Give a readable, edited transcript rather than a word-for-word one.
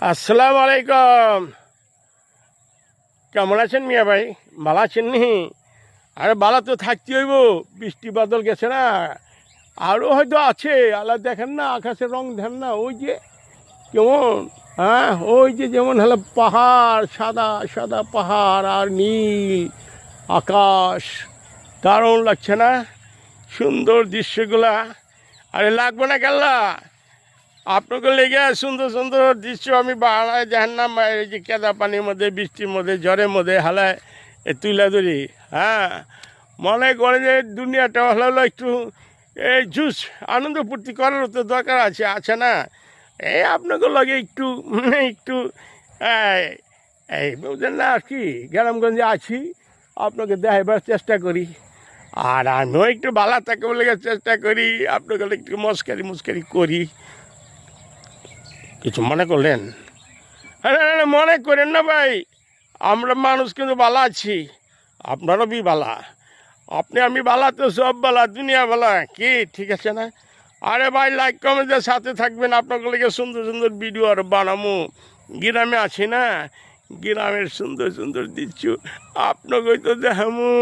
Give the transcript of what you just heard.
আসসালামু আলাইকুম। কেমন আছেন মিয়া ভাই? ভালো আছেন নি? আরে ভালো তো থাকতে হইব, বৃষ্টি বাদল গেছে না, আরও হয়তো আছে। আল্লাহ দেখেন না, আকাশের রং দেখেন না, ওই যে কেমন, হ্যাঁ ওই যে যেমন হলো পাহাড়, সাদা সাদা পাহাড় আর নীল আকাশ, দারুণ লাগছে না? সুন্দর দৃশ্যগুলা। আরে লাগবে না কেল্লা, আপনাকে লেগে সুন্দর সুন্দর দৃশ্য আমি বাংলায় দেখেন না, এই যে কেদা পানির মধ্যে, বৃষ্টির মধ্যে, ঝড়ের মধ্যে হালায় তুলে ধরি। হ্যাঁ, মনে করে যে দুনিয়াটা হলো একটু এই জুস আনন্দ ফুর্তি করারও তো দরকার আছে না? এই আপনাকে লাগে একটু একটু এই এই বুঝলেন না আর কি, গ্রামগঞ্জে আছি, আপনাকে দেখাবার চেষ্টা করি। আর আমিও একটু ভালো থাকে বলে চেষ্টা করি, আপনাকে একটু মস্কারি করি। কিছু মনে করলেন? আরে মনে করেন না ভাই, আমরা মানুষ কিন্তু ভালো আছি, আপনারও বি বালা, আপনি আমি বালা তো সব বালা, দুনিয়া বালা, কি ঠিক আছে না? আরে ভাই, লাইক কমেন্টের সাথে থাকবেন, আপনাকে সুন্দর সুন্দর ভিডিও আর বানামো। গ্রামে আছি না, গ্রামের সুন্দর সুন্দর দৃশ্য আপনাকে তো দেখামো।